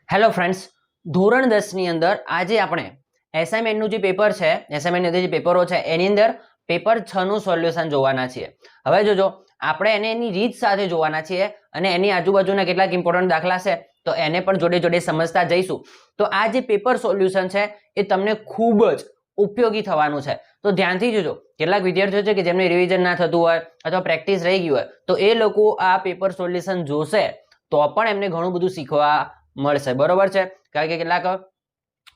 Hello friends, ધોરણ 10 ની અંદર આજે આપણે એસાઇનમેન્ટનું જે પેપર છે, એસાઇનમેન્ટની અંદર જે પેપરો છે એની અંદર પેપર 6 નું સોલ્યુશન જોવાના છીએ. હવે જોજો, આપણે એને એની રીત સાથે જોવાના છીએ અને એની આજુબાજુના કેટલાક ઇમ્પોર્ટન્ટ દાખલા છે તો એને પણ જોડે જોડે સમજતા જઈશું. તો આ જે પેપર સોલ્યુશન છે એ તમને ખૂબ જ ઉપયોગી થવાનું છે. તો ધ્યાનથી જોજો. કેટલાક વિદ્યાર્થીઓ છે કે જેમને રિવિઝન ના થતું હોય અથવા પ્રેક્ટિસ રહી ગઈ હોય તો એ લોકો આ પેપર સોલ્યુશન જોશે તો પણ એમને ઘણું બધું શીખવા મળશે. બરોબર છે? કારણ કે કેટલાક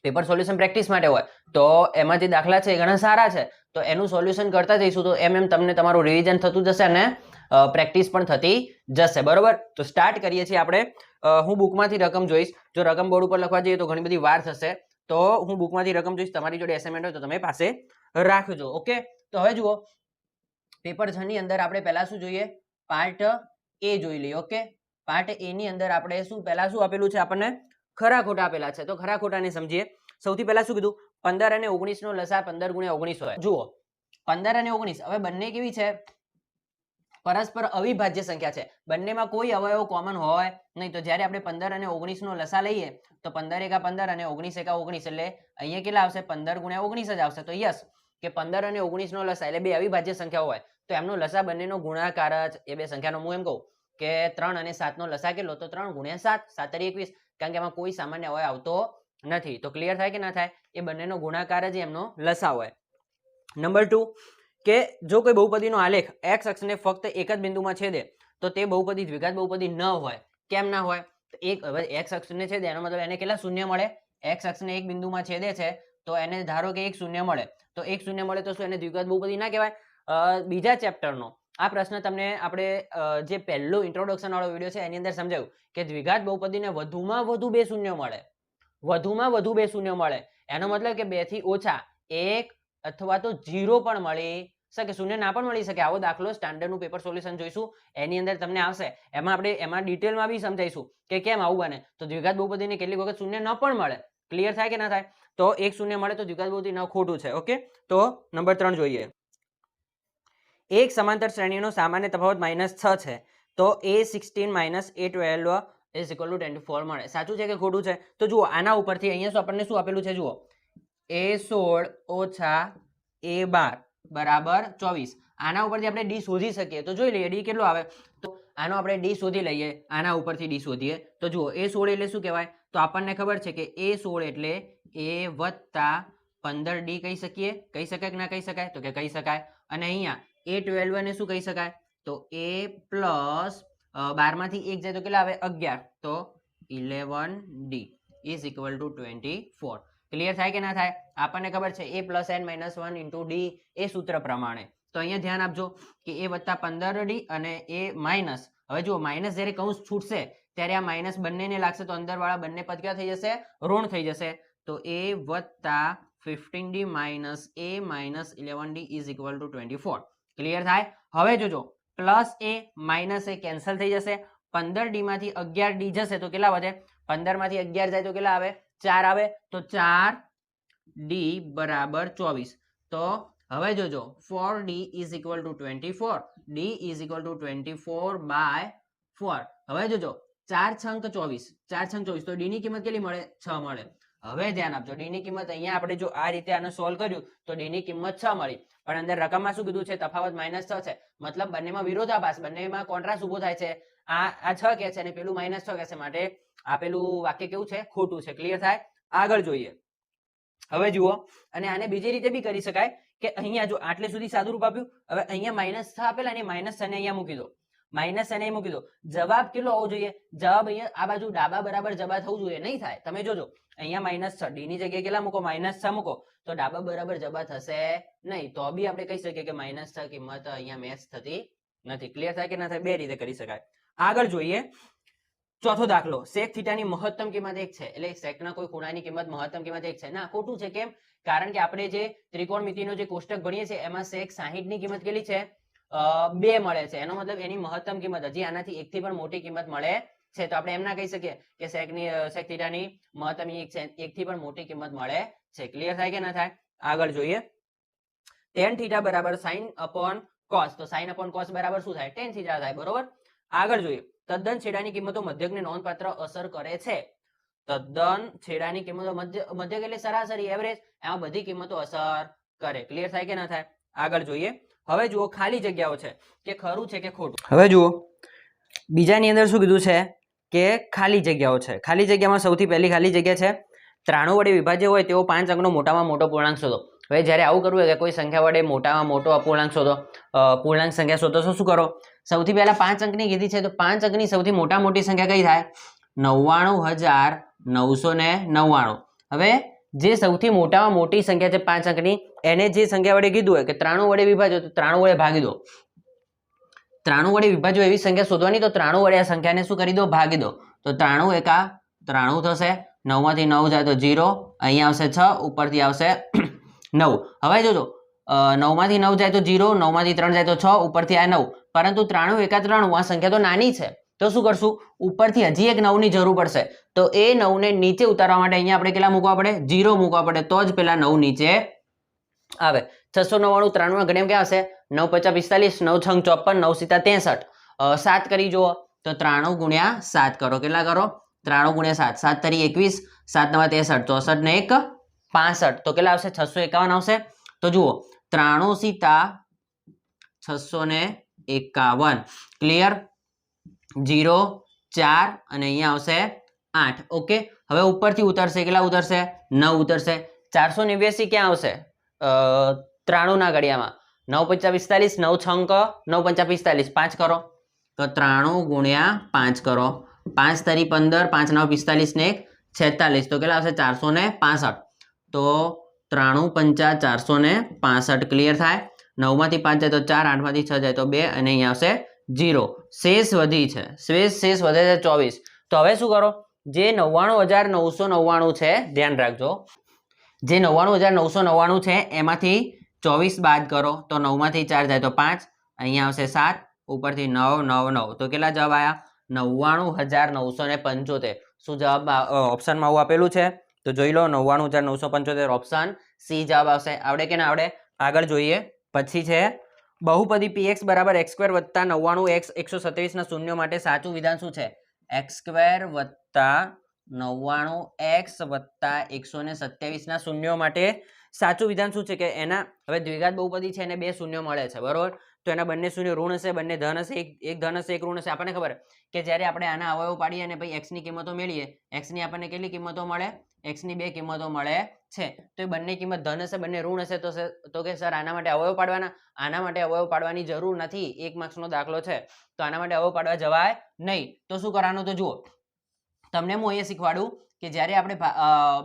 પેપર સોલ્યુશન પ્રેક્ટિસ માટે હોય તો એમાં જે દાખલા છે એ ઘણા સારા છે તો એનું સોલ્યુશન કરતા જઈશું તો એમ તમને તમારું રિવિઝન થતું જશે અને પ્રેક્ટિસ પણ થતી જશે. બરોબર? તો સ્ટાર્ટ કરીએ છીએ આપણે. હું બુકમાંથી રકમ જોઈશ. જો રકમ બોર્ડ ઉપર લખવા જઈએ તો ઘણી બધી વાર થશે, તો હું બુકમાંથી રકમ જોઈશ. તમારી જોડે એસાઇનમેન્ટ હોય તો તમે પાસે રાખજો. ઓકે? તો હવે જુઓ, પેપર 6 ની અંદર આપણે પહેલા શું જોઈએ? પાર્ટ એ જોઈ લઈએ. ઓકે? પાર્ટ એ ની અંદર આપણે પહેલા શું આપેલું છે? આપણને ખરા ખોટા આપેલા છે. તો ખરા ખોટાને સમજીએ. સૌથી પહેલા શું કીધું? 15 અને 19 નો લસા 15 × 19 હોય. જુઓ, 15 અને 19 હવે બંને કેવી છે? પરસ્પર અવિભાજ્ય સંખ્યા છે. બંનેમાં કોઈ અવયવ કોમન હોય નહીં. તો જ્યારે આપણે 15 અને 19 નો લસા લઈએ તો 15 × 15 અને 19 × 19 એટલે અહીંયા કેટલા આવશે? 15 × 19 જ આવશે. તો યસ, કે 15 અને 19 નો લસા એટલે બે અવિભાજ્ય સંખ્યાઓ હોય તો એમનો લસા બંનેનો ગુણાકાર જ એ બે સંખ્યાનો હું એમ કહું કે 3 અને 7 નો લસા કેટલો? તો 3 × 7, 7 × 21, કારણ કે એમાં કોઈ સામાન્ય અવયવ આવતો નથી. તો ક્લિયર થાય કે ના થાય? એ બંનેનો ગુણાકાર જ એમનો લસા હોય. નંબર 2, કે જો કોઈ બહુપદીનો આલેખ x અક્ષને ફક્ત એક જ બિંદુમાં છેદે તો તે બહુપદી દ્વિઘાત બહુપદી ન હોય. કેમ ના હોય? એક હવે x અક્ષને છેદે એનો મતલબ એને કેટલા શૂન્ય મળે? x અક્ષને એક બિંદુમાં છેદે છે તો એને ધારો કે એક શૂન્ય મળે. તો એક શૂન્ય મળે તો શું એને દ્વિઘાત બહુપદી ના કહેવાય? બીજા ચેપ્ટરનો આ પ્રશ્ન તમને આપણે જે પહેલો ઇન્ટ્રોડક્શન વાળો વિડીયો છે એની અંદર સમજાવ્યું કે દ્વિઘાત બહુપદીને વધુમાં વધુ બે શૂન્ય મળે. વધુમાં વધુ બે શૂન્ય મળે એનો મતલબ કે 2 થી ઓછા 1 અથવા તો 0 પણ મળી શકે. શૂન્ય ના પણ મળી શકે. આવો દાખલો સ્ટાન્ડર્ડનું પેપર સોલ્યુશન જોઈશું એની અંદર તમને આવશે. એમાં ડિટેલમાં બી સમજાઈશું કે કેમ આવું બને. તો દ્વિઘાત બહુપદીને કેટલીક વખત શૂન્ય ન પણ મળે. ક્લિયર થાય કે ના થાય? તો એક શૂન્ય મળે તો દ્વિઘાત બહુપદી ન ખોટું છે. ઓકે? તો નંબર 3 જોઈએ. એક સમાંતર શ્રેણીનો સામાન્ય તફાવત -6 છે તો a16 - a12 = 24 મળે. સાચું છે કે ખોટું છે? તો જુઓ, આના ઉપરથી અહીંયા આપણને શું આપેલું છે? જુઓ, a16 - a12 બરાબર 24. આના ઉપરથી આપણે ડી શોધી શકીએ. તો જોઈ લઈએ ડી કેટલો આવે. તો આનો આપણે ડી શોધી લઈએ. આના ઉપરથી ડી શોધીએ તો જુઓ, a16 એટલે શું કહેવાય? તો આપણને ખબર છે કે a16 એટલે a + 15 ડી કહી શકીએ. કહી શકાય કે ના કહી શકાય? તો કે કહી શકાય. અને અહીંયા a12 ને શું કહી શકાય? તો a + 12 માંથી 1 જાય તો કેટલા આવે? 11. તો 11d = 24. ક્લિયર થાય કે ના થાય? આપણને ખબર છે a + n - 1 * d એ સૂત્ર પ્રમાણે. તો અહીંયા ધ્યાન આપજો કે a + 15d અને a માઇનસ. હવે જુઓ, માઇનસ જ્યારે કૌંસ છૂટશે ત્યારે આ માઇનસ બંનેને લાગશે તો અંદરવાળા બંને પદ ક્યાં થઈ જશે? ઋણ થઈ જશે. તો a + 15d - a - 11d = 24. Clear થાય? હવે જોજો, plus a minus a cancel થઈ જશે. 15d માંથી 11d જશે તો કેટલા વધે? 15 માંથી 11 જાય તો કેટલા આવે? 4 આવે. તો 4d = 24. તો હવે જોજો, 4d = 24. d = 24/4. હવે જોજો, 4 છંક 24. 4 છંક 24 તો d ની કિંમત કેટલી મળે? 6 મળે. હવે ધ્યાન આપજો, ડી ની કિંમત અહીંયા આપણે જો આ રીતે આને સોલ્વ કર્યું તો ડી ની કિંમત 6 મળી. પણ અંદર રકમમાં શું કીધું છે? તફાવત -6 છે. મતલબ બંનેમાં વિરોધાભાસ, બંનેમાં કોન્ટ્રાસ્ટ ઊભો થાય છે. આ 6 કહે છે અને પેલું -6 કહે છે. માટે આપેલું વાક્ય કેવું છે? ખોટું છે. ક્લિયર થાય? આગળ જોઈએ. હવે જુઓ, અને આને બીજી રીતે બી કરી શકાય કે અહીંયા જો આટલે સુધી સાદું રૂપ આપ્યું. હવે અહીંયા -6 આપેલા અને -6 ને અહીંયા મૂકી દો. -6 મૂકી દો. જવાબ કેટલો હોવો જોઈએ? જવાબ અહીંયા આ બાજુ ડાબા બરાબર જવાબ થવું જોઈએ. નહીં થાય. તમે જોજો, અહીંયા -6, ડી ની જગ્યાએ કેટલા મૂકો? -6 મૂકો તો ડાબા બરાબર જવાબ થશે નહીં. તો બી આપણે કહી શકીએ કે -6 કિંમત અહીંયા મેચ થતી નથી. ક્લિયર થાય કે ના થાય? બે રીતે કરી શકાય. આગળ જોઈએ ચોથો દાખલો. sec θ ની મહત્તમ કિંમત 1 છે. એટલે સેકના કોઈ ખૂણાની કિંમત મહત્તમ કિંમત 1 છે. ના, ખોટું છે. કેમ? કારણ કે આપણે જે ત્રિકોણમિતિનો જે કોષ્ટક ભણીએ છીએ એમાં sec 60 ની કિંમત કેટલી છે? 2 મળે છે. એનો મતલબ એની મહત્તમ કિંમત હજી આનાથી 1 થી પણ મોટી કિંમત મળે છે. તો આપણે એમ ના કહી શકીએ કે sec θ ની મહત્તમ 1 છે, 1 થી પણ મોટી કિંમત મળે છે. ક્લિયર થાય કે ના થાય? આગળ જોઈએ. tan θ = sin cos. તો sin cos બરાબર શું થાય? tan θ થાય. બરોબર? આગળ જોઈએ. તદ્દન છેડાની કિંમતો મધ્યકને નોંધપાત્ર અસર કરે છે. તદ્દન છેડાની કિંમતો મધ્ય એટલે સરાસરી એવરેજ, એમાં બધી કિંમતો અસર કરે. ક્લિયર થાય કે ના થાય? આગળ જોઈએ. હવે જુઓ ખાલી જગ્યાઓ છે કે ખરું છે કે ખોટું. હવે જુઓ બીજાની અંદર શું કીધું છે કે ખાલી જગ્યાઓ છે. ખાલી જગ્યામાં સૌથી પહેલી ખાલી જગ્યા છે 93 વડે વિભાજ્ય હોય તેવો 5 અંકનો મોટામાં મોટો પૂર્ણાંક શોધો. હવે જ્યારે આવું કરવું હોય કે કોઈ સંખ્યા વડે મોટામાં મોટો અપૂર્ણાંક શોધો, પૂર્ણાંક સંખ્યા શોધો તો શું કરો? સૌથી પહેલા 5 અંકની કીધી છે તો 5 અંકની સૌથી મોટા મોટી સંખ્યા કઈ થાય? 99,999. હવે જે સૌથી મોટામાં મોટી સંખ્યા છે 5 અંકની, એને જે સંખ્યા વડે કીધું હોય કે 93 વડે વિભાજ્યો તો 93 વડે ભાગી દો. 93 વડે વિભાજ્યો એવી સંખ્યા શોધવાની તો 93 વડે આ સંખ્યાને શું કરી દો? ભાગી દો. તો 93 એકા 93 થશે. 9 માંથી 9 જાય તો 0, અહીંયા આવશે 6, ઉપરથી આવશે 9. હવે જોજો 9 માંથી 9 જાય તો 0, 9 માંથી 3 જાય તો 6, ઉપરથી આ 9. પરંતુ 93 એકા 93 આ સંખ્યા તો નાની છે, તો શું કરશું? ઉપરથી હજી એક 9 ની જરૂર પડશે. તો એ 9 ને નીચે ઉતારવા માટે અહીંયા આપણે કેટલા મૂકવા પડે? 0 મૂકવા પડે, તો જ પેલા 9 નીચે આવે. 699 3 ના ગણ્યા ક્યાં હશે? 9 5 45, 9 6 54, 9 7 63. 7 કરી જુઓ તો 93 ગુણ્યા 7 કરો. કેટલા કરો? 93 ગુણ્યા 7, 7 તરી 21, 7 9 63, 64 ને 1 65. તો કેટલા આવશે? 651 આવશે. તો જુઓ 93 સીતા 651. ક્લિયર? 0 4 અને અહીંયા આવશે 8. ઓકે, હવે ઉપરથી ઉતરશે. કેટલા ઉતરશે? 9 ઉતરશે. 489 ક્યાં આવશે? 93 ના ઘડિયામાં 9 5 45, 9 6 9 5 45, 5 કરો તો 93 ગુણ્યા 5 કરો. 5 તરી 15, 5 9 45 ને 1 46. તો કેટલા આવશે? 465. તો 93 પંચા 465. ક્લિયર થાય? 9 માંથી 5 જાય તો 4, 8 માંથી 6 જાય તો 2 અને અહીંયા આવશે 0. શેષ વધી છે, શેષ વધે છે 24. તો હવે શું કરો? જે 99,999 છે, ધ્યાન રાખજો, જે 99,999 છે એમાંથી 24 બાદ કરો તો 9 માંથી 4 જાય તો 5, અહીંયા આવશે 7, ઉપરથી 9 9 9. તો કેટલા જવાબ આવ્યા? 99,975. શું જવાબ ઓપ્શનમાં આવું આપેલું છે? તો જોઈ લો 99,975 ઓપ્શન સી જવાબ આવશે. આવડે કે ના આવડે? આગળ જોઈએ. પછી છે બહુપદી px બરાબર x² વત્તા 99x 127 ના શૂન્ય માટે સાચું વિધાન શું છે? x² વત્તા 99x વત્તા 127 ના શૂન્યો માટે સાચું વિધાન શું છે? કે એના હવે દ્વિઘાત બહુપદી છે એને બે શૂન્યો મળે છે, બરોબર? તો એના બંને શૂન્ય ઋણ હશે, બંને ધન હશે, એક ધન હશે, એક ઋણ હશે. આપણને ખબર કે જ્યારે આપણે આના અવયવ પાડીએ અને પછી x ની કિંમતો મેળવીએ, x ની આપણને કેટલી કિંમતો મળે? x ની બે કિંમતો મળે છે. તો એ બંને કિંમત ધન હશે, બંને ઋણ હશે. તો કે સર આના માટે અવયવ પાડવાના? આના માટે અવયવ પાડવાની જરૂર નથી. 1 માર્ક્સનો દાખલો છે તો આના માટે અવયવ પાડવા જવાય નહીં. તો શું કરવાનું? તો જુઓ, તમને હું અહીંયા શીખવાડું કે જ્યારે આપણે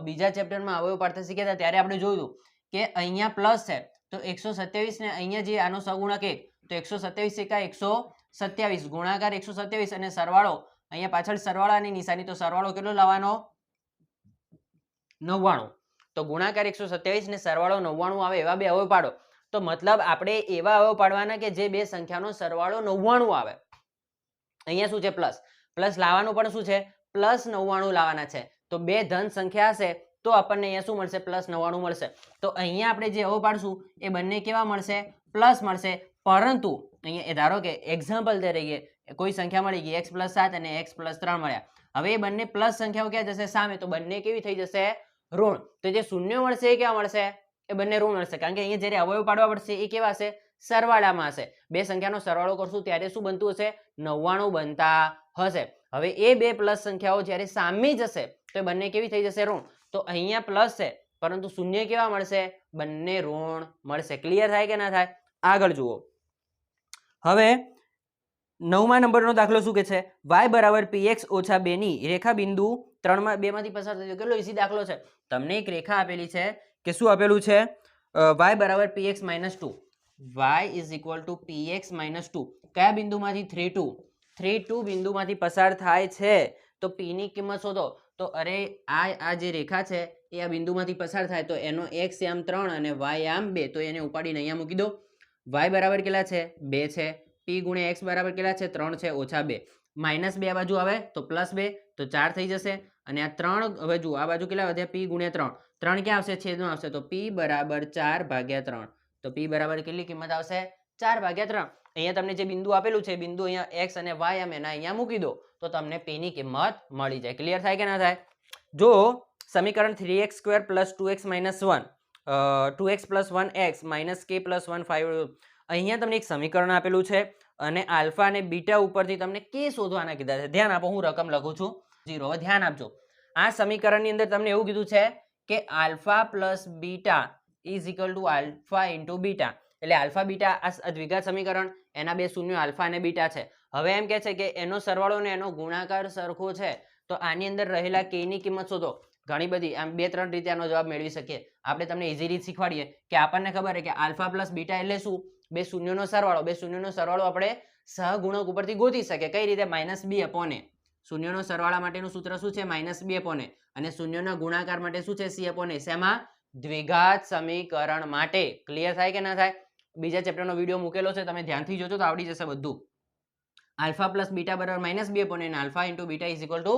બીજા ચેપ્ટરમાં અવયવ પાડતા શીખ્યા હતા ત્યારે આપણે જોયું કે અહીંયા પ્લસ છે તો 127 ને અહીંયા જે આનો સહગુણક 1, તો 127 એકા 127, ગુણાકાર 127 અને સરવાળો અહીંયા પાછળ સરવાળાની નિશાની, તો સરવાળો કેટલો લાવવાનો? 99. તો ગુણાકાર 127 ને સરવાળો 99 આવે એવા બે અવયવ પાડો. તો મતલબ આપણે એવા અવયવ પાડવાના કે જે બે સંખ્યાનો સરવાળો 99 આવે. અહીંયા શું છે? પ્લસ. પ્લસ લાવવાનું પણ શું છે? પ્લસ 99 લાવવાના છે. તો બે ધન સંખ્યા હશે તો આપણને અહીંયા શું મળશે? પ્લસ 99 મળશે. તો અહીંયા આપણે જે અવયવ પાડશું એ બંને કેવા મળશે? પ્લસ મળશે. પરંતુ અહીંયા ધારો કે એક્ઝામ્પલ તરીકે કોઈ સંખ્યા મળી ગઈ x + 7 અને x + 3 મળ્યા. હવે એ બંને પ્લસ સંખ્યાઓ ક્યાં જશે? સામે. તો બંને કેવી થઈ જશે? ઋણ. તો જે શૂન્ય મળશે એ કેવા મળશે? એ બંને ઋણ મળશે. કારણ કે અહીંયા જ્યારે અવયવ પાડવા પડશે એ કેવા હશે? સરવાળામાં હશે. બે સંખ્યાનો સરવાળો કરશું ત્યારે શું બનતું હશે? 99 બનતા હશે. હવે એ બે પ્લસ સંખ્યાઓ જ્યારે સામે જશે તો એ બંને કેવી થઈ જશે? ઋણ. તો અહીંયા પ્લસ છે પરંતુ શૂન્ય કેવા મળશે? બંને ઋણ મળશે. ક્લિયર થાય કે ના થાય? આગળ જુઓ. હવે 9મા નંબરનો દાખલો શું કે છે? y બરાબર px ઓછા 2 ની રેખા બિંદુ 3 માંથી પસાર થતી. કેટલો ઈઝી દાખલો છે. તમને એક રેખા આપેલી છે કે શું આપેલું છે? y બરાબર px - 2. y = px - 2. કયા બિંદુમાંથી? 3 2. 3 2 બિંદુમાંથી પસાર થાય છે તો p ની કિંમત શોધો. તો અરે આ જે રેખા છે એ આ બિંદુમાંથી પસાર થાય તો એનો x આમ 3 અને y આમ 2. તો એને ઉપાડીને અહીંયા મૂકી દો. y બરાબર કેટલા છે? 2 છે. p ગુણ્યા x બરાબર કેટલા છે? 3 છે ઓછા 2. -2 આ બાજુ આવે તો +2 તો 4 થઈ જશે. અને આ 3 હવે જુઓ આ બાજુ કેટલા વધ્યા? p ગુણ્યા 3. 3 ક્યાં આવશે? છેદમાં આવશે. તો p બરાબર 4/3. તો p બરાબર કેટલી કિંમત આવશે? 4/3. અહીંયા તમને જે બિંદુ આપેલું છે બિંદુ અહીંયા x અને y એમ એના અહીંયા મૂકી દો તો તમને p ની કિંમત મળી જાય. ક્લિયર થાય કે ના થાય? જો સમીકરણ 3x² + 2x - 1 2x + 1x - k + 1 5 અહીંયા તમને એક સમીકરણ આપેલું છે અને આલ્ફા અને બીટા ઉપરથી તમને કે શોધવાના કીધા છે. ધ્યાન આપો, હું રકમ લખું છું 0. હવે ધ્યાન આપજો, આ સમીકરણની અંદર તમને એવું કીધું છે કે alpha plus beta is equal to alpha into beta. એટલે આલ્ફા બીટા આ દ્વિઘાત સમીકરણ, એના બે શૂન્યો આલ્ફા અને બીટા છે. હવે એમ કહે છે કે એનો સરવાળો ને એનો ગુણાકાર સરખો છે, તો આની અંદર રહેલા k ની કિંમત શોધો. ઘણી બધી આમ 2-3 રીતે આનો જવાબ મેળવી શકીએ. આપણે તમને ઈઝી રીત શીખવાડીએ કે આપણને ખબર છે કે આલ્ફા પ્લસ બીટા એટલે શું? બે શૂન્યોનો સરવાળો. બે શૂન્યોનો સરવાળો આપણે સહગુણક ઉપરથી ગોતી શકીએ. કઈ રીતે? -b/a. શૂન્યનો સરવાળા માટેનું સૂત્ર શું છે? -b/a. અને શૂન્યના ગુણાકાર માટે શું છે? c/a. શેમાં? દ્વિઘાત સમીકરણ માટે. ક્લિયર થાય કે ના થાય? બીજા ચેપ્ટરનો વિડીયો મૂકેલો છે, તમે ધ્યાનથી જોજો તો આવડી જશે બધું. આલ્ફા પ્લસ બીટા બરાબર -b/a અને alpha into beta is equal to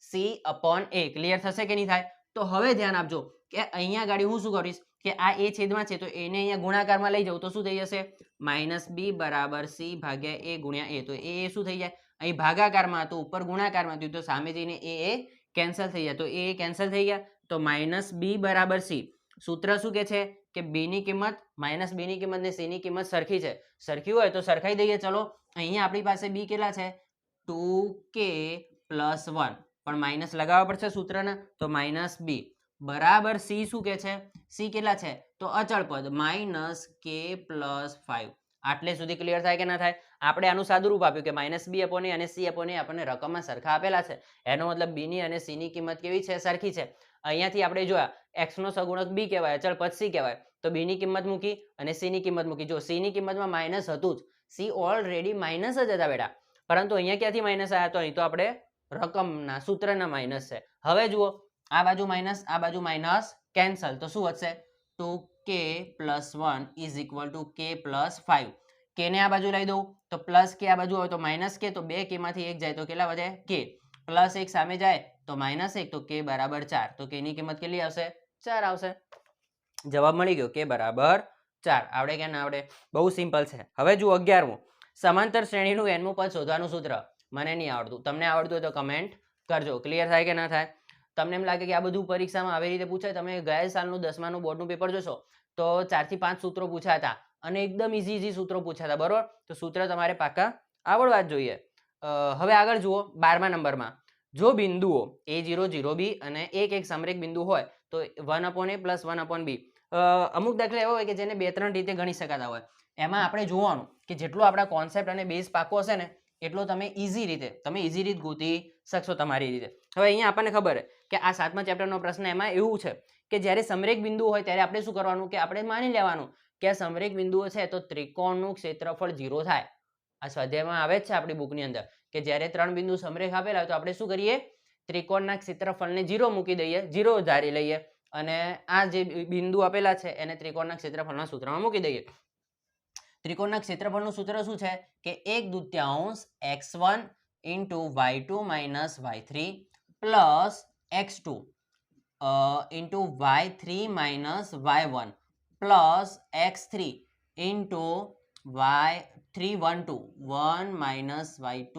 c/a. Clear થશે કે નહીં થાય? તો હવે ધ્યાન આપજો કે અહીંયા ગાડી હું શું કરીશ કે આ a છેદમાં છે, તો એને અહીંયા ગુણાકારમાં લઈ જાઉં તો શું થઈ જશે? -b = c ભાગ્યા a ગુણ્યા a. તો એ શું થઈ જાય? અહીં ભાગાકારમાં હતું, ઉપર ગુણાકારમાં હતું, તો સામે જઈને એ કેન્સલ થઈ જાય. તો એ કેન્સલ થઈ ગયા, તો -b = c. સૂત્ર શું કે છે કે b ની કિંમત -b ની કિંમત ને c ની કિંમત સરખી છે. સરખી હોય તો સરખાઈ દઈએ. ચલો, અહીંયા આપણી પાસે b કેટલા છે? 2k + 1, પણ માઇનસ લગાવવા પડશે સૂત્રના, તો -b બરાબર c. શું કે છે? c કેટલા છે? તો અચળ પદ -k + 5. આટલે સુધી ક્લિયર થાય કે ના થાય? આપણે આનું સાદું રૂપ આપ્યું કે -b/a અને c/a આપણને રકમમાં સરખા આપેલા છે. એનો મતલબ b ની અને c ની કિંમત કેવી છે? સરખી છે. અહીંયાથી આપણે જોયા x નો સગુણક b કહેવાય, અચળ પદ c કહેવાય. તો b ની કિંમત મૂકી અને c ની કિંમત મૂકી. જો c ની કિંમતમાં માઇનસ હતું જ, c ઓલરેડી માઇનસ જ હતા બેટા, પરંતુ અહીંયા ક્યાંથી માઇનસ આવ્યા? તો અહીં તો આપણે રકમના સૂત્રના માઇનસ છે. હવે જુઓ, આ બાજુ માઇનસ, આ બાજુ માઇનસ, કેન્સલ. તો શું વધશે? 2k + 1 is equal to k + 5. k ને આ બાજુ લઈ દઉં તો પ્લસ k, આ બાજુ હોય તો માઇનસ k, તો 2k માંથી 1 જાય તો કેટલા વધે? k. પ્લસ 1 સામે જાય તો -1, તો k = 4. તો k ની કિંમત કેટલી આવશે? 4 આવશે. જવાબ મળી ગયો, k = 4. આવડે કે ના આવડે? બહુ સિમ્પલ છે. હવે જુઓ 11મું, સમાંતર શ્રેણીનું nમું પદ શોધવાનું સૂત્ર. મને નહીં આવડતું, તમને આવડતું હોય તો કમેન્ટ કરજો. ક્લિયર થાય કે ના થાય? તમને એમ લાગે કે આ બધું પરીક્ષામાં આવી રીતે પૂછાય? તમે ગયા સાલનું 10માનું બોર્ડનું પેપર જોશો તો 4 થી 5 સૂત્રો પૂછ્યા હતા અને એકદમ ઈઝી સૂત્રો પૂછ્યા હતા, બરોબર? તો સૂત્ર તમારે પાકા આવડવા જ જોઈએ. હવે આગળ જુઓ 12મા નંબરમાં, જો બિંદુઓ a0, 0b અને એક સમરેખ બિંદુ હોય તો 1/a + 1/b. અમુક દાખલા એવા હોય કે જેને 2-3 રીતે ગણી શકાતા હોય. એમાં આપણે જોવાનું કે જેટલો આપણા કોન્સેપ્ટ અને બેઝ પાકો હશે ને એટલો તમે ઈઝી રીત ગોતી શકશો તમારી રીતે. હવે અહીંયા આપણને ખબર છે કે આ 7મા ચેપ્ટરનો પ્રશ્ન એમાં એવું છે કે જ્યારે સમરેખ બિંદુ હોય ત્યારે આપણે શું કરવાનું કે આપણે માની લેવાનું કે આ સમરેખ બિંદુઓ છે તો ત્રિકોણનું ક્ષેત્રફળ 0 થાય. આ સ્વાધ્યાયમાં આવે જ છે આપણી બુકની અંદર કે જ્યારે 3 બિંદુ સમરેખ આપેલા હોય તો આપણે શું કરીએ? ત્રિકોણના ક્ષેત્રફળને 0 મૂકી દઈએ, 0 ધારી લઈએ અને આ જે બિંદુ આપેલા છે એને ત્રિકોણના ક્ષેત્રફળના સૂત્રમાં મૂકી દઈએ. ત્રિકોણના ક્ષેત્રફળનું સૂત્ર શું છે કે 1/2 x1 * y2 - y3 plus x2 * y3 - y1 plus x3 * y312 1 - y2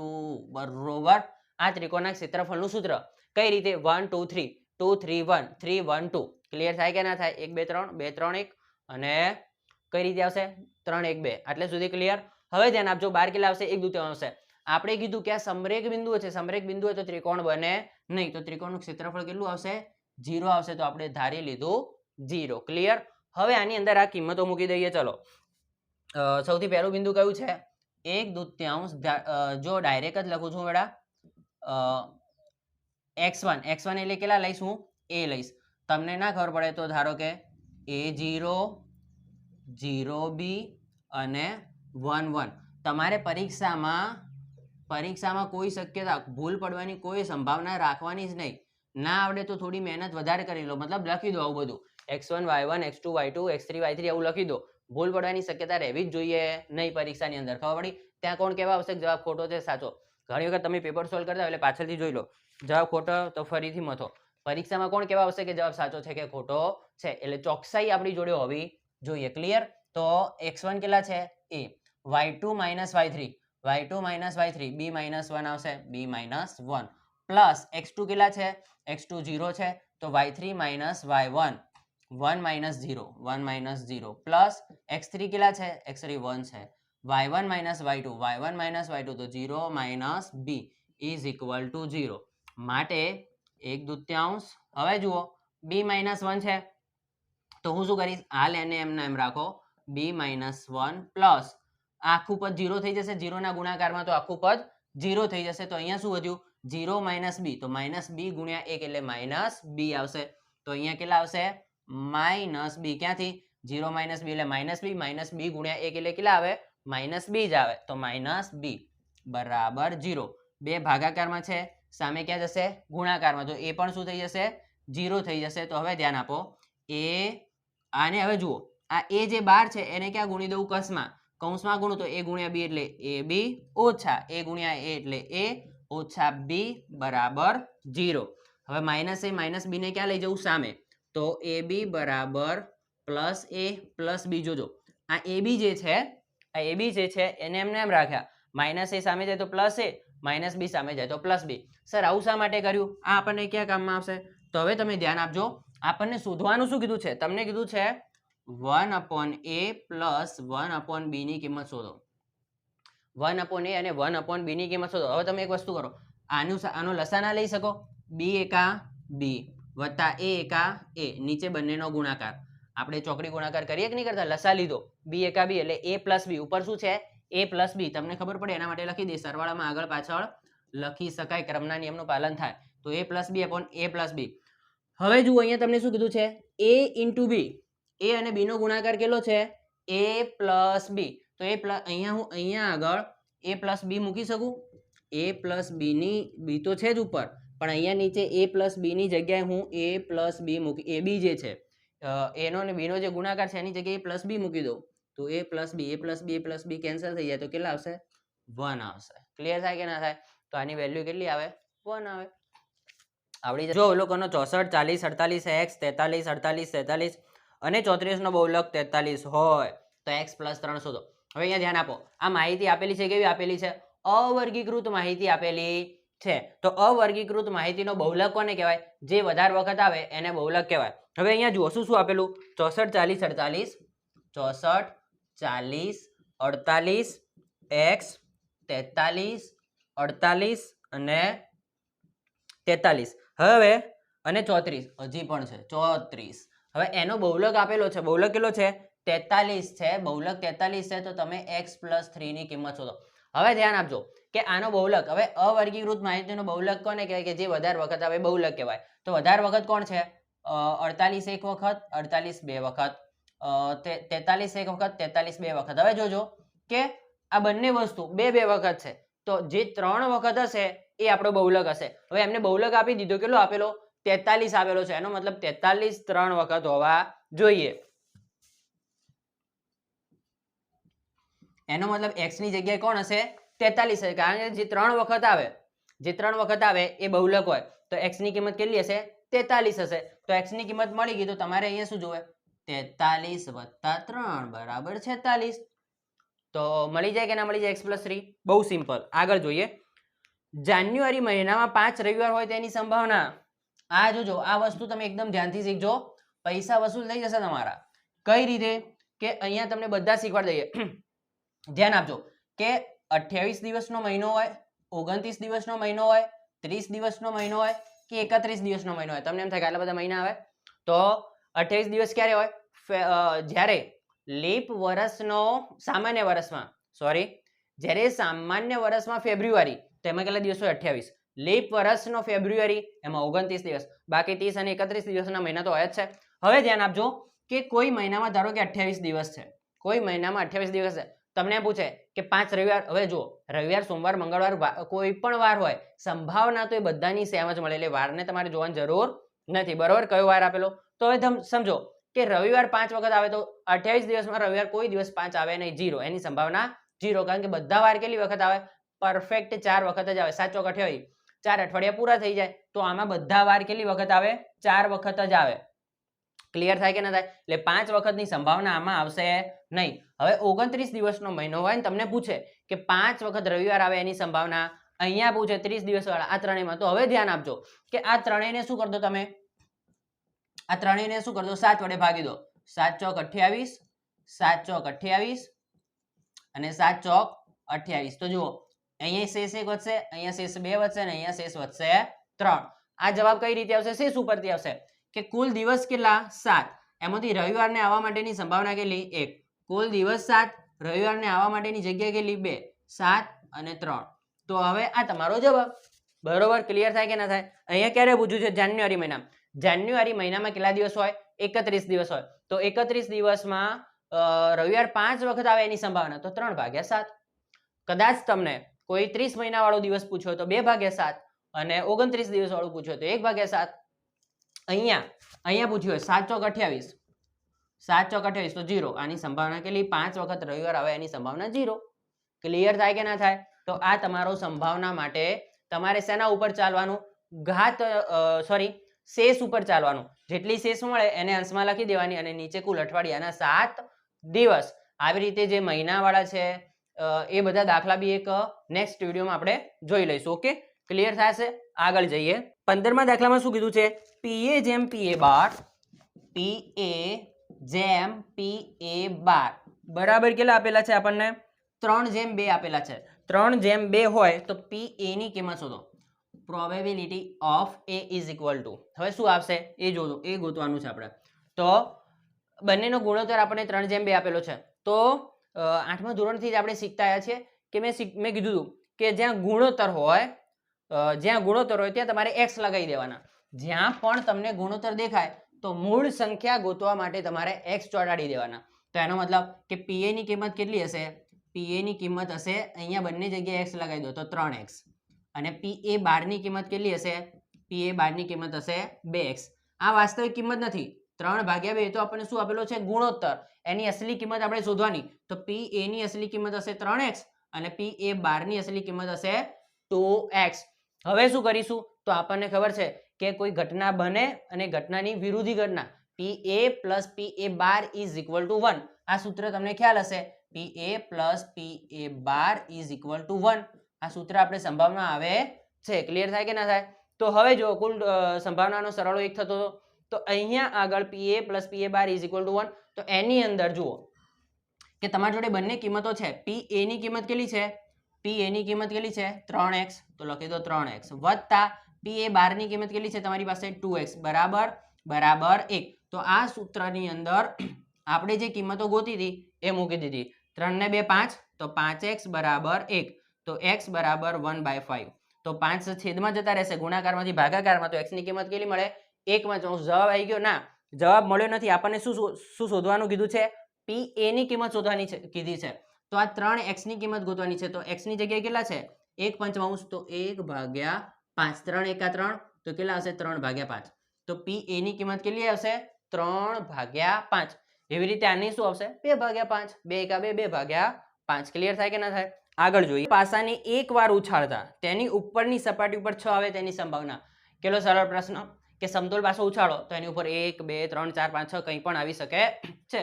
બરોબર. આ ત્રિકોણના ક્ષેત્રફળનું સૂત્ર. કઈ રીતે? 1 2 3 2 3 1 3 1 2. ક્લિયર થાય કે ના થાય? 1 2 3 2 3 1 અને કઈ રીતે આવશે? 3 1 2. આટલે સુધી ક્લિયર? હવે ધ્યાન આપજો, 12 કેટલા આવશે? 1/2 આવશે. આપણે કીધું કે આ સમરેખ બિંદુ છે, સમરેખ બિંદુ હોય તો ત્રિકોણ બને નહીં, તો ત્રિકોણનું ક્ષેત્રફળ કેટલું આવશે? 0 આવશે. તો આપણે ધારી લીધું 0. ક્લિયર? હવે આની અંદર આ કિંમતો મૂકી દઈએ. ચલો, સૌથી પહેલું બિંદુ કયું છે? 1/2. જો ડાયરેક્ટ જ લખું છું બેટા, x1 એટલે કેટલા લઈશ હું? a લઈશ. તમને ના ખબર પડે તો ધારો કે a0, 0b અને 1 1. તમારે પરીક્ષામાં કોઈ શક્યતા, ભૂલ પડવાની કોઈ સંભાવના રાખવાની જ નહીં. ના આવડે તો થોડી મહેનત વધારે કરી લો, મતલબ લખી દો આવું બધું x1 y1 x2 y2 x3 y3 આવું લખી દો. ભૂલ પડવાની શક્યતા રહેવી જ જોઈએ નહીં પરીક્ષાની અંદર. ખબર પડી? ત્યાં કોણ કહેવા આવશે જવાબ ખોટો છે સાચો? ઘણી વખત તમે પેપર સોલ્વ કરતા હોય એટલે પાછળથી જોઈ લો, જવાબ ખોટો તો ફરીથી મથો. પરીક્ષામાં કોણ કહેવા આવશે કે જવાબ સાચો છે કે ખોટો છે? એટલે ચોકસાઈ આપણી જોડે હોવી જોઈએ. ક્લિયર? તો x1 કેટલા છે? a. y2 - y3 y2 - y3 b - 1 આવશે, b - 1 પ્લસ x2 કેટલા છે, x2 0 છે તો y3 minus y1 1 minus 0 1 minus 0 plus x3 કેટલા છે, x3 1 છે, y1 minus y2 y1 minus y2 તો 0 minus b is equal to 0 માટે 1/2. હવે જુઓ b માઇનસ 1 છે તો હું શું કરીશ, હાલ એને એમ રાખો b માઇનસ 1 પ્લસ આખું પદ 0 થઈ જશે, 0 ના ગુણાકારમાં તો આખું પદ 0 થઈ જશે તો અહીંયા શું વધ્યું 0 માઇનસ b તો માઇનસ b ગુણ્યા 1 એટલે માઇનસ b આવશે તો અહીંયા કેટલા આવશે માઇનસ b ક્યાંથી 0 માઇનસ b એટલે માઇનસ b ગુણ્યા 1 એટલે કેટલા આવે માઇનસ b જ આવે તો માઇનસ b બરાબર 0 બે ભાગાકારમાં છે સામે ક્યાં જશે ગુણાકારમાં તો એ પણ શું થઈ જશે 0 થઈ જશે તો હવે ધ્યાન આપો એ આને હવે જુઓ આ એ જે 12 છે એને ક્યાં ગુણી દઉં કૌંસમાં ગુણું તો a ગુણ્યા b એટલે ab ઓછા a ગુણ્યા a એટલે a ઓછા b બરાબર 0 હવે માઇનસ b ને ક્યાં લઈ જવું સામે તો ab બરાબર પ્લસ a પ્લસ b જોજો આ ab જે છે એને એમને એમ રાખ્યા માઇનસ a સામે જાય તો પ્લસ a માઇનસ b સામે જાય તો પ્લસ b સર આવું શા માટે કર્યું આ આપણને ક્યાં કામમાં આવશે તો હવે તમે ધ્યાન આપજો આપણને શોધવાનું શું કીધું છે તમને કીધું છે 1/a પ્લસ 1/b ની કિંમત શોધો 1/a અને 1/b ની કિંમત શોધો હવે તમે એક વસ્તુ કરો આનો લસા ના લઈ શકો b એકા b વત્તા a એકા a નીચે બંનેનો ગુણાકાર આપણે ચોકડી ગુણાકાર કરીએ કે નહીં કરતા લસા લીધો b એકા b એટલે a પ્લસ b ઉપર શું છે a પ્લસ b તમને ખબર પડે એના માટે લખી દે સરવાળામાં આગળ પાછળ લખી શકાય ક્રમના નિયમનું પાલન થાય તો a plus b upon a plus b હવે જુઓ અહીંયા તમને શું કીધું છે a ઇન્ટુ b a અને b નો ગુણાકાર કેટલો છે a પ્લસ b તો અહીંયા આગળ a પ્લસ b મૂકી શકું a પ્લસ b ની b તો છે જ ઉપર પણ અહીંયા નીચે a પ્લસ b ની જગ્યાએ હું a પ્લસ b મૂકી a b જે છે એનો અને b નો જે ગુણાકાર છે એની જગ્યાએ પ્લસ b મૂકી દઉં તો a પ્લસ b કેન્સલ થઈ જાય તો કેટલા આવશે 1 આવશે ક્લિયર થાય કે ના થાય તો આની વેલ્યુ કેટલી આવે 1 આવે આવડી જો એ લોકોનો 64 40 48 x 43 48 43 અને 34 નો બહુલક 43 હોય તો x પ્લસ 3 શોધો હવે અહીંયા ધ્યાન આપો આ માહિતી આપેલી છે કેવી આપેલી છે અવર્ગીકૃત માહિતી આપેલી છે તો અવર્ગીકૃત માહિતીનો બહુલક કોને કહેવાય જે વધારે વખત આવે એને બહુલક કહેવાય હવે અહીંયા જુઓ શું આપેલું 64 40 48 64 40 48 x 43 48 અને 43 હવે અને 34 હજી પણ છે 34 હવે એનો બહુલક આપેલો છે બહુલક કેટલો છે 43 છે બહુલક 43 છે તો તમે x પ્લસ 3 ની કિંમત શોધો હવે ધ્યાન આપજો કે આનો બહુલક હવે અવર્ગીકૃત માહિતીનો બહુલક કોને કહેવાય કે જે વધારે વખત આવે બહુલક કહેવાય તો વધારે વખત કોણ છે 48 એક વખત 48 બે વખત 43 એક વખત 43 બે વખત હવે જોજો કે આ બંને વસ્તુ બે વખત છે તો જે 3 વખત હશે એ આપણો બહુલક હશે હવે એમને બહુલક આપી દીધો કેટલો આપેલો 43 આપેલો છે એનો મતલબ 43 3 વખત હોવા જોઈએ એનો મતલબ x ની જગ્યાએ કોણ હશે 43 હશે કારણ કે જે 3 વખત આવે એ બહુલક હોય તો x ની કિંમત કેટલી હશે 43 હશે તો x ની કિંમત મળી ગઈ તો તમારે અહીંયા શું જોવે 43 + 3 બરાબર 46 તો મળી જાય કે ના મળી જાય x + 3 બહુ સિમ્પલ આગળ જોઈએ જાન્યુઆરી મહિનામાં 5 રવિવાર હોય તેની સંભાવના આ જોજો આ વસ્તુ તમે એકદમ ધ્યાનથી શીખજો પૈસા વસૂલ થઈ જશે તમારા કઈ રીતે કે અહીંયા તમને બધા શીખવાડી દઈએ ધ્યાન આપજો કે 28 દિવસનો મહિનો હોય 29 દિવસનો મહિનો હોય 30 દિવસનો મહિનો હોય કે 31 દિવસનો મહિનો હોય તમને એમ થાય કે આટલા બધા મહિના આવે તો 28 દિવસ ક્યારે હોય જ્યારે લીપ વર્ષનો સામાન્ય વર્ષમાં ફેબ્રુઆરી તેમાં કેટલા દિવસ હોય 28 લીપ વર્ષનો ફેબ્રુઆરી એમાં 29 દિવસ બાકી 30 અને 31 દિવસના મહિના તો હોય જ છે હવે ધ્યાન આપજો કે કોઈ મહિનામાં ધારો કે 28 દિવસ છે કોઈ મહિનામાં 28 દિવસ છે તમને પૂછે કે 5 રવિવાર હવે જુઓ રવિવાર સોમવાર મંગળવાર કોઈ પણ વાર હોય સંભાવના તો એ બધાની સેમ જ મળે એટલે વારને તમારે જોવાની જરૂર નથી બરોબર કયો વાર આપેલો તો હવે તમે સમજો કે રવિવાર 5 વખત આવે તો 28 દિવસમાં રવિવાર કોઈ દિવસ 5 આવે નહીં 0 એની સંભાવના 0 કારણ કે બધા વાર કેટલી વખત આવે પરફેક્ટ 4 વખત જ આવે 7 ચોક 28 4 અઠવાડિયા પૂરા થઈ જાય તો આમાં બધા વાર કેટલી વખત આવે 4 વખત જ આવે ક્લિયર થાય કે ના થાય એટલે 5 વખતની સંભાવના આમાં આવશે નહીં હવે 29 દિવસનો મહિનો હોય ને તમને પૂછે કે 5 વખત રવિવાર આવે એની સંભાવના અહીંયા પૂછે 30 દિવસ વાળા આ ત્રણેયમાં. તો હવે ધ્યાન આપજો કે આ ત્રણેયને શું કરતો તમે, આ ત્રણેયને શું કરતો 7 વડે ભાગી દો. 7 ચોક 28, 7 ચોક 28 અને 7 ચોક 28. તો જુઓ અહીંયા શેષ 1 વધશે, અહીંયા શેષ 2 વધશે અને અહીંયા શેષ વધશે 3. આ જવાબ કઈ રીતે આવશે? શેષ ઉપરથી આવશે કે કુલ દિવસ કેટલા 7, એમાંથી રવિવારને આવવા માટેની સંભાવના કેટલી 1. કુલ દિવસ 7, રવિવારને આવવા માટેની જગ્યા કેટલી 2, 7 અને 3. તો હવે આ તમારો જવાબ. બરોબર, ક્લિયર થાય કે ના થાય? અહીંયા ક્યારે પૂછ્યું છે? જાન્યુઆરી મહિના. જાન્યુઆરી મહિનામાં કેટલા દિવસ હોય? 31 દિવસ હોય. તો 31 દિવસમાં રવિવાર 5 વખત આવે એની સંભાવના તો 3/7. કદાચ તમને કોઈ 30 મહિના વાળો દિવસ પૂછ્યો તો 2/7 અને 29 દિવસ વાળું પૂછ્યો તો 1/7. અહીંયા પૂછ્યું હોય 7 ચોક 28, 7 ચોક 28 તો 0. આની સંભાવના કેટલી? 5 વખત રવિવાર આવે એની સંભાવના 0. ક્લિયર થાય કે ના થાય? તો આ તમારો સંભાવના માટે તમારે શેના ઉપર ચાલવાનું? શેષ ઉપર ચાલવાનું. જેટલી શેષ મળે એને અંશમાં લખી દેવાની અને નીચે કુલ અઠવાડિયાના 7 દિવસ. આવી રીતે જે મહિનાવાળા છે એ બધા દાખલા બી એક નેક્સ્ટ વિડીયોમાં આપણે જોઈ લઈશું. ઓકે, ક્લિયર થશે? આગળ જઈએ. 15મા દાખલામાં શું કીધું છે? PA જેમ PA બાર, PA જેમ PA બાર બરાબર કેટલા આપેલા છે આપણને? 3/2 આપેલા છે. 3/2 હોય તો PA ની કિંમત શોધો. Probability of A is equal to, હવે શું આવશે એ જોજો, એ ગોતવાનું છે આપણે. તો બંનેનો ગુણોત્તર આપણને 3/2 આપેલો છે. તો 8મા ધોરણથી જ આપણે શીખતા આવ્યા છીએ કે મેં કીધું હતું કે જ્યાં ગુણોત્તર હોય ત્યાં તમારે x લગાવી દેવાના. જ્યાં પણ તમને ગુણોત્તર દેખાય તો મૂળ સંખ્યા ગોતવા માટે તમારે x ચોટાડી દેવાના. તો એનો મતલબ કે PA ની કિંમત કેટલી હશે? PA ની કિંમત હશે, અહીંયા બંને જગ્યાએ x લગાવી દો તો 3x. અને PA બારની કિંમત કેટલી હશે? PA બારની કિંમત હશે 2x. આ વાસ્તવિક કિંમત નથી. 3/2 તો આપણને શું આપેલો છે? ગુણોત્તર. એની અસલી કિંમત આપણે શોધવાની. તો PA ની અસલી કિંમત હશે 3x અને PA બારની અસલી કિંમત હશે 2x. હવે શું કરીશું? તો આપણને ખબર છે કે કોઈ ઘટના બને અને ઘટનાની વિરુદ્ધ ઘટના PA plus PA bar is equal to 1. આ સૂત્ર તમને ખ્યાલ હશે. PA plus PA bar is equal to 1. આ સૂત્ર આપણે સંભાવના આવે છે. ક્લિયર થાય કે ના થાય? તો હવે જો કુલ સંભાવનાનો સરવાળો 1 થતો હતો તો અહીંયા આગળ PA plus PA bar is equal to 1. તો એની અંદર જુઓ કે તમારી જોડે બંને કિંમતો છે. PA ની કિંમત કેટલી છે? PA ની કિંમત કેટલી છે? 3x. તો લખી દો 3x વત્તા PA બારની કિંમત કેટલી છે તમારી પાસે? 2x બરાબર 1. તો આ સૂત્રની અંદર આપણે જે કિંમતો ગોતી હતી એ મૂકી દીધી. 3 ને 2 5 તો 5x બરાબર 1. તો x બરાબર 1/5. તો 5 છેદમાં જતા રહેશે ગુણાકારમાંથી ભાગાકારમાં. તો x ની કિંમત કેટલી મળે? 1/4. જવાબ આવી ગયો? ના, જવાબ મળ્યો નથી. આપણને શું શોધવાનું કીધું છે? PA ની કિંમત શોધવાની છે કીધી છે. તો આ 3x ની કિંમત ગોતવાની છે. તો x ની જગ્યાએ કેટલા છે? 1/5. તો 1/5. 3 એકા 3 તો કેટલા હશે? 3/5. તો PA ની કિંમત કેટલી આવશે? 3/5. એવી રીતે આની શું આવશે? 2/5. 2 એકા 2 2/5. ક્લિયર થાય કે ના થાય? આગળ જોઈએ. પાસાને એકવાર ઉછાળતા તેની ઉપરની સપાટી ઉપર 6 આવે તેની સંભાવના. કેટલો સરળ પ્રશ્ન કે સમતોલ પાસો ઉછાળો તો એની ઉપર 1 2 3 4 5 6 કંઈ પણ આવી શકે છે.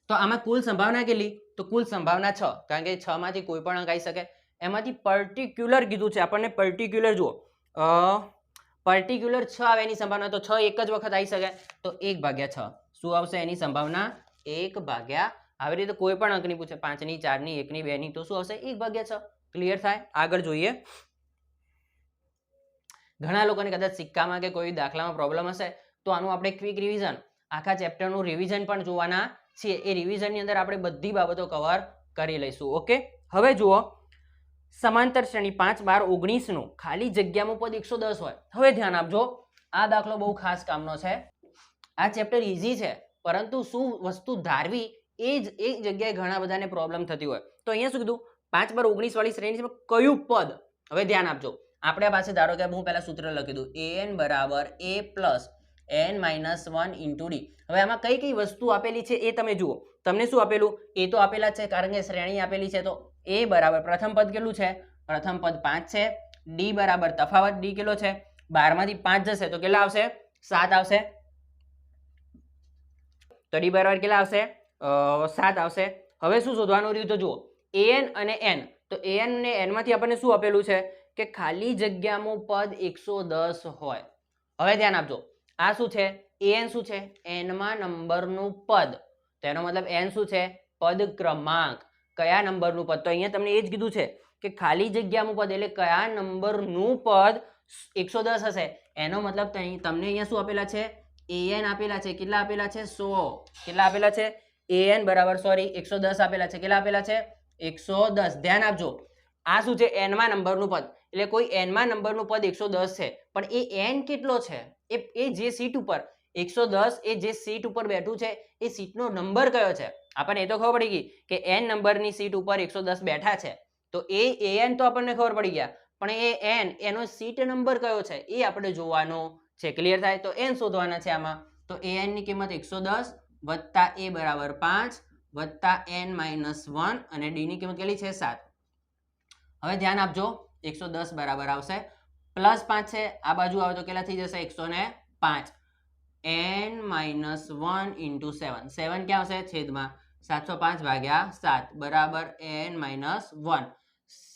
તો આમાં કુલ સંભાવના કેટલી? તો કુલ સંભાવના 6, કારણ કે 6 માંથી કોઈ પણ અંક આવી શકે. એમાંથી પર્ટિક્યુલર કીધું છે આપણને. પર્ટિક્યુલર જુઓ, પર્ટિક્યુલર 6 આવે એની સંભાવના. તો 6 એક જ વખત આવી શકે તો 1/6. શું આવશે એની સંભાવના? 1/. આવી રીતે કોઈ પણ અંકની પૂછે 5 ની 4 ની 1 ની 2 ની તો શું આવશે? 1/6. ક્લિયર થાય? આગળ જોઈએ. ઘણા લોકોને કદાચ સિક્કામાં કે કોઈ દાખલામાં પ્રોબ્લેમ હશે તો આનું આપણે ક્વિક રિવિઝન, આખા ચેપ્ટરનું રિવિઝન પણ જોવાના છીએ. એ રિવિઝનની અંદર આપણે બધી બાબતો કવર કરી લઈશું. ઓકે, હવે જુઓ સમાંતર શ્રેણી 5 12 19 નું ખાલી જગ્યામાં પદ 110 હોય. હવે ધ્યાન આપજો, આ દાખલો બહુ ખાસ કામનો છે. આ ચેપ્ટર ઈઝી છે પરંતુ શું વસ્તુ ધારવી એ જગ્યાએ ઘણા બધાને પ્રોબ્લેમ થતી હોય. તો અહીંયા શું કીધું? 5 12 19 વાળી શ્રેણીમાં કયું પદ? હવે ધ્યાન આપજો. આપણે પાસે ધારો કે હું પહેલા સૂત્ર લખી દઉં. an બરાબર a plus n minus 1 into d. હવે આમાં કઈ કઈ વસ્તુ આપેલી છે એ તમે જુઓ. તમને શું આપેલું? એ તો આપેલા છે કારણ કે શ્રેણી આપેલી છે. તો a બરાબર પ્રથમ પદ કેટલું છે? પ્રથમ પદ 5 છે. d બરાબર તફાવત d કેટલો છે? 12 માંથી 5 જશે તો કેટલા આવશે? 7 આવશે. તો d બરાબર કેટલા આવશે? 7 આવશે. હવે શું શોધવાનું રહ્યું? તો જુઓ an અને n તો an ને n માંથી આપણને શું આપેલું છે કે ખાલી જગ્યામાં પદ 110 હોય. હવે ધ્યાન આપજો, આ શું છે an શું છે n માં નંબરનું પદ, તેનો મતલબ n શું છે પદ ક્રમાંક, કયા નંબરનું પદ. તો અહીંયા તમને એ જ કીધું છે કે ખાલી જગ્યામાં પદ એટલે કયા નંબરનું પદ 110 હશે, એનો મતલબ તમને અહીંયા શું આપેલા છે an આપેલા છે, કેટલા આપેલા છે 100, કેટલા આપેલા છે an બરાબર 110 આપેલા છે, કેટલા આપેલા છે 110. ધ્યાન આપજો, આ શું છે n માં નંબરનું પદ, એટલે કોઈ n માં નંબરનું પદ 110 છે, પણ એ n કેટલો છે એ જે સીટ ઉપર 110 એ જે સીટ ઉપર બેઠું છે એ સીટનો નંબર કયો છે, આપણને એ તો ખબર પડી ગઈ કે n નંબરની સીટ ઉપર 110 બેઠા છે, તો એ an તો આપણને ખબર પડી ગયા, પણ એ n એનો સીટ નંબર કયો છે એ આપણે જોવાનો છે. ક્લિયર થાય? તો n શોધવાના છે આમાં. તો an ની કિંમત 110 વત્તા a બરાબર 5 વત્તા n માઇનસ 1 અને d ની કિંમત કેટલી છે 7. હવે ધ્યાન આપજો, 110 બરાબર આવશે પ્લસ 5 છે, આ બાજુ આવે તો કેટલા થઈ જશે 105, n માઇનસ 1 ઇન્ટુ 7, 7 ક્યાં આવશે છેદમાં 705 ભાગ્યા 7 બરાબર n માઇનસ 1,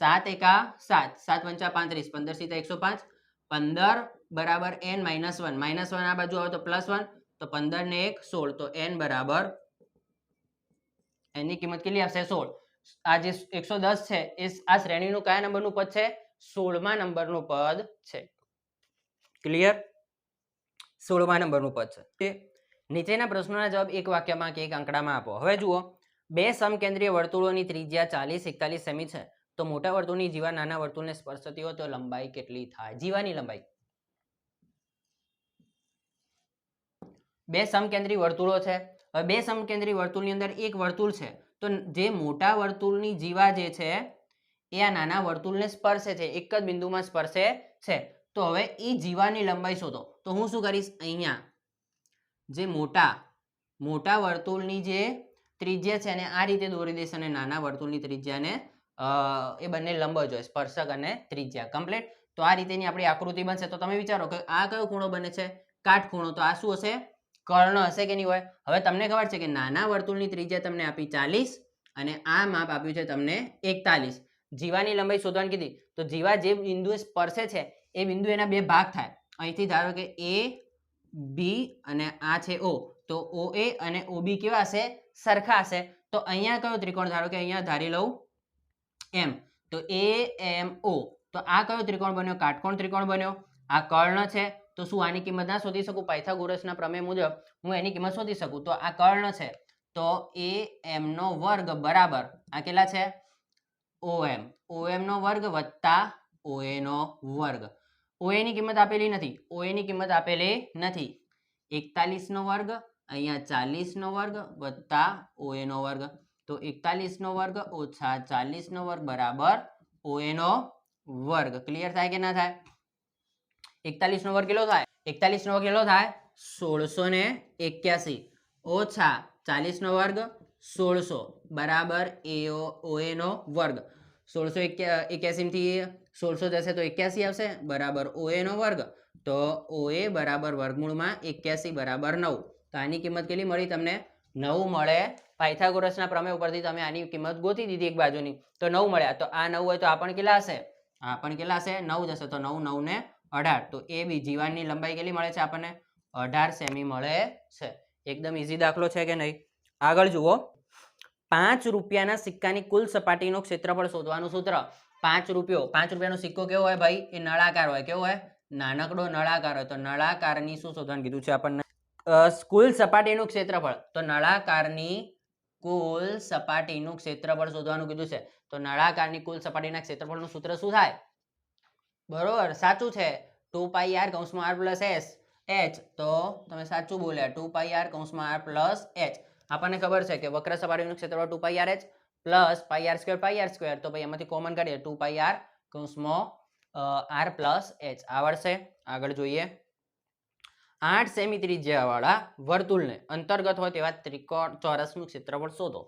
7 એકા 7, 7 પંચા 35, 15 સીધા 105, 15 બરાબર n માઇનસ 1, માઇનસ 1 આ બાજુ આવે તો પ્લસ 1, તો 15 ને 1 16, તો n બરાબર n ની કિંમત કેટલી આવશે 16. આ જે 110 છે એ આ શ્રેણીનું કયા નંબરનું પદ છે 16મા નંબરનું પદ છે. ક્લિયર? 16મા નંબરનું પદ છે. નીચેના પ્રશ્નોના જવાબ એક વાક્યમાં કે એક આંકડામાં આપો. હવે જુઓ, બે સમકેન્દ્રીય વર્તુળોની ત્રિજ્યા 40-41 સેમી છે, તો મોટા વર્તુળની જીવા નાના વર્તુળને સ્પર્શતી હોય તો લંબાઈ કેટલી થાય? જીવાની લંબાઈ. બે સમકેન્દ્રી વર્તુળો છે, હવે બે સમકેન્દ્રી વર્તુળની અંદર એક વર્તુળ છે, તો જે મોટા વર્તુળની જીવા જે છે એ આ નાના વર્તુળને સ્પર્શે છે, એક જ બિંદુમાં સ્પર્શે છે. તો હવે એ જીવાની લંબાઈ શોધો. તો હું શું કરીશ, અહીંયા જે મોટા વર્તુળની જે ત્રિજ્યા છે એને આ રીતે દોરી દઈશ અને નાના વર્તુળની ત્રિજ્યાને એ બંને લંબ જ હોય, સ્પર્શક અને ત્રિજ્યા કમ્પ્લીટ. તો આ રીતેની આપણી આકૃતિ બનશે. તો તમે વિચારો કે આ કયો ખૂણો બને છે કાટખૂણો, તો આ શું હશે કર્ણ હશે કે નહીં હોય. હવે તમને ખબર છે કે નાના વર્તુળની ત્રિજ્યા તમને આપી 40 અને આ માપ આપ્યું છે તમને 41. જીવાની લંબાઈ શોધવાની કીધી, તો જીવા જે બિંદુએ સ્પર્શે છે એ બિંદુ એના બે ભાગ થાય. અહીંથી ધારો કે a b અને આ છે o, તો OA અને OB કેવા હશે સરખા હશે. તો અહીંયા કયો ત્રિકોણ, ધારો કે અહીંયા ધારી લઉં M, તો AMO, તો આ કયો ત્રિકોણ બન્યો કાટકોણ ત્રિકોણ બન્યો. આ કર્ણ છે, તો શું આની કિંમત ના શોધી શકું? પાયથાગોરસના પ્રમેય મુજબ હું એની કિંમત શોધી શકું. તો આ કર્ણ છે, તો AM નો વર્ગ બરાબર આ કેટલા છે OM નો વર્ગ વત્તા OA નો વર્ગ. OA ની કિંમત આપેલી નથી, OA ની કિંમત આપેલી નથી. 41 નો વર્ગ અહીંયા 40 નો વર્ગ વત્તા OA નો વર્ગ, તો 41 નો વર્ગ ઓછા 40 નો વર્ગ બરાબર OA નો વર્ગ. ક્લિયર થાય કે ના થાય? 41 નો વર્ગ કેટલો થાય? 41 નો વર્ગ કેટલો થાય 1681 ઓછા 40 નો વર્ગ 1600 બરાબર OA નો વર્ગ. 1681 થી 1600 જશે તો 81 આવશે બરાબર OA નો વર્ગ. તો OA બરાબર વર્ગમૂળમાં 81 બરાબર 9. તો આની કિંમત કેટલી મળી તમને 9 મળે. પાયથાગોરસના પ્રમેય ઉપરથી તમે આની કિંમત ગોતી દીધી એક બાજુની, તો 9 મળ્યા. તો આ 9 હોય તો આ પણ કેટલા હશે? આ પણ કેટલા હશે 9 જશે, તો 9 9 ને 18. તો એ બી જીવાનની લંબાઈ કેટલી મળે છે આપણને 18 સેમી મળે છે. એકદમ ઈઝી દાખલો છે કે નહીં? આગળ જુઓ, 5 રૂપિયાના સિક્કાની કુલ સપાટીનું ક્ષેત્રફળ શોધવાનું સૂત્ર. 5 રૂપિયાનો સિક્કો કેવો હોય ભાઈ? એ નળાકાર હોય. કેવો હોય? નાનકડો નળાકાર હોય. તો નળાકારની શું શોધવાનું કીધું છે આપણને? કુલ સપાટીનું ક્ષેત્રફળ. તો નળાકારની કુલ સપાટીનું ક્ષેત્રફળ શોધવાનું કીધું છે. તો નળાકારની કુલ સપાટીના ક્ષેત્રફળનું સૂત્ર શું થાય? બરોબર, સાચું છે 2πr કૌંસમાં r પ્લસ h. તો તમે સાચું બોલ્યા 2πr કૌંસમાં r પ્લસ h. આપણને ખબર છે કે વક્ર સપાટીનું ક્ષેત્રફળ 2πrh પ્લસ πr2 તો ભાઈ એમાંથી કોમન કાઢીએ 2πr કૌંસમાં r પ્લસ h આવડશે. આગળ જોઈએ, 8 સેમી ત્રિજ્યાવાળા વર્તુળને અંતર્ગત હોય તેવા ત્રિકોણ ચોરસનું ક્ષેત્રફળ શોધો.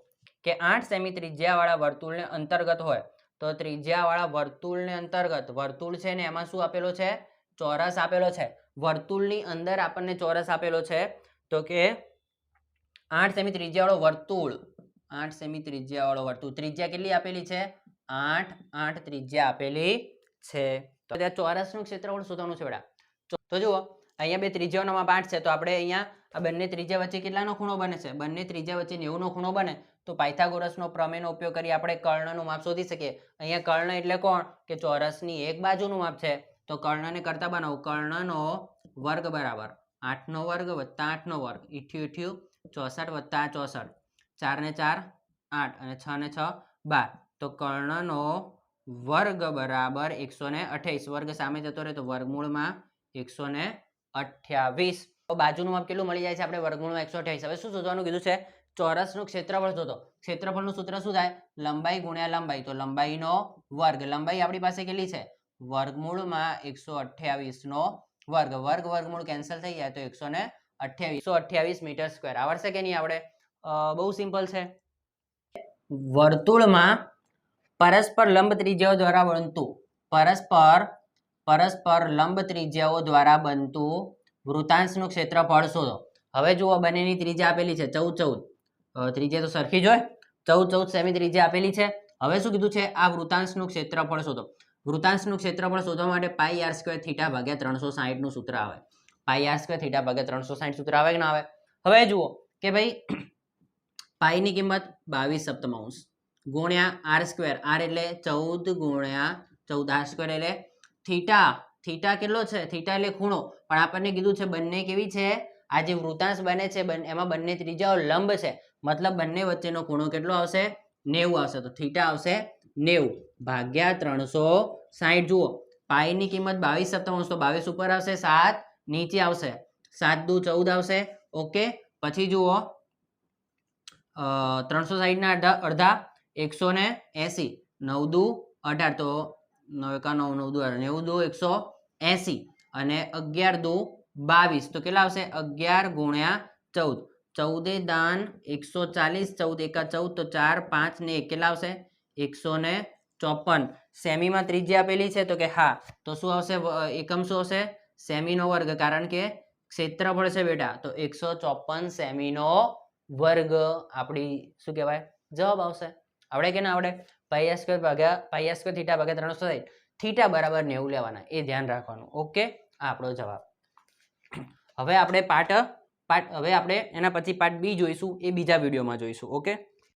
કે 8 સેમી ત્રિજ્યાવાળા વર્તુળને અંતર્ગત હોય તો ત્રિજ્યાવાળા વર્તુળને અંતર્ગત વર્તુળ છે ને એમાં શું આપેલો છે? ચોરસ આપેલો છે. વર્તુળની અંદર આપણને ચોરસ આપેલો છે. તો કે 8 સેમી ત્રિજ્યાવાળો વર્તુળ, 8 સેમી ત્રિજ્યાવાળો વર્તુળ, ત્રિજ્યા કેટલી આપેલી છે 8 8 ત્રિજ્યા આપેલી છે. તો ત્યાં ચોરસનું ક્ષેત્રફળ શોધવાનું છે બેટા. તો જુઓ અહીંયા બે ત્રિજ્યાઓનો માપ 8 છે તો આપણે અહીંયા આ બંને ત્રિજ્યા વચ્ચે કેટલાનો ખૂણો બને છે? બંને ત્રિજ્યા વચ્ચે 90 નો ખૂણો બને. તો પાયથાગોરસનો પ્રમેયનો ઉપયોગ કરી આપણે કર્ણનું માપ શોધી શકીએ. અહીંયા કર્ણ એટલે કોણ? કે ચોરસની એક બાજુનું માપ છે. તો કર્ણને કરતા બનાવો. કર્ણનો વર્ગ બરાબર 8 નો વર્ગ વત્તા 8 નો વર્ગ 88 64 વત્તા 64 4 ને 4 8 અને 6 ને 6 12. તો કર્ણનો વર્ગ બરાબર 128. વર્ગ સામે જતો રહે તો વર્ગમૂળમાં 128. તો બાજુનું માપ કેટલું મળી જાય છે આપણે? વર્ગમૂળમાં 128. હવે શું શોધવાનું કીધું છે? ચોરસનું ક્ષેત્રફળ શોધો. ક્ષેત્રફળનું સૂત્ર શું થાય? લંબાઈ ગુણ્યા લંબાઈ. તો લંબાઈનો વર્ગ. લંબાઈ આપણી પાસે કેટલી છે? વર્ગમૂળમાં 128 નો વર્ગ. વર્ગ વર્ગમૂળ કેન્સલ થઈ જાય તો 128 મીટર સ્ક્વેર. આવડશે કે નહીં આવડે? બહુ સિમ્પલ છે. વર્તુળમાં પરસ્પર લંબ ત્રિજ્યાઓ દ્વારા બનતું પરસ્પર લંબ ત્રિજ્યાઓ દ્વારા બનતું વૃતાંશનું ક્ષેત્રફળ શોધો. હવે જુઓ બંનેની ત્રિજ્યા આપેલી છે 14 ત્રિજ્યા તો સરખી જ હોય. 14 સેમી ત્રિજ્યા આપેલી છે. હવે શું કીધું છે? આ વૃતાંશનું ક્ષેત્રફળ શોધો. વૃતાંશનું ક્ષેત્રફળ શોધવા માટે પાઈ આર સ્ક્વેર થીટા ભાગ્યા 360 નું સૂત્ર આવે. પાઈ આર સ્ક્વેર થીટા ભાગ્યા 360 સૂત્ર આવે કે ના આવે? હવે જુઓ કે ભાઈ પાઈની કિંમત 22 સપ્તમાંશ ગુણ્યા આર સ્ક્વેર. આર એટલે 14 ગુણ્યા 14 આર સ્ક્વેર એટલે થીટા કેટલો છે? થીટા એટલે ખૂણો. પણ આપણને કીધું છે બંને કેવી છે? આ જે વૃતાંશ બને છે એમાં બંને ત્રિજ્યાઓ લંબ છે. મતલબ બંને વચ્ચેનો ખૂણો કેટલો આવશે? 90 આવશે. તો થીટા આવશે 90 ભાગ્યા 360. જુઓ પાઈની કિંમત 22 સપ્તમાંશ તો 22 ઉપર આવશે, 7 નીચે આવશે, 7 દુ 14 આવશે. ઓકે, પછી જુઓ 360 ના અડધા 180, 9 દુ 18 તો 9 એકા 9 9 દુ 90 દુ 180 અને 11 દુ 22 તો કેટલા આવશે? 11 ગુણ્યા 14. 14 દાન 140, 14 એકા 14 તો 4 5 ને 1 કેટલા આવશે? 154. સેમીમાં ત્રિજ્યા આપેલી છે તો કે હા. તો શું આવશે? એકમ શું આવશે? સેમીનો વર્ગ. કારણ કે ક્ષેત્રફળ છે બેટા તો 154 સેમીનો વર્ગ આપણી શું કહેવાય? જવાબ આવશે. આવડે કે ના આવડે? પાઈ આર સ્ક્વેર થીટા ભાગ્યા 360. થીટા બરાબર 90 લેવાના, એ ધ્યાન રાખવાનું. ઓકે, આ આપણો જવાબ. હવે આપણે એના પછી પાર્ટ બી જોઈશું, એ બીજા વિડીયોમાં જોઈશું. ઓકે.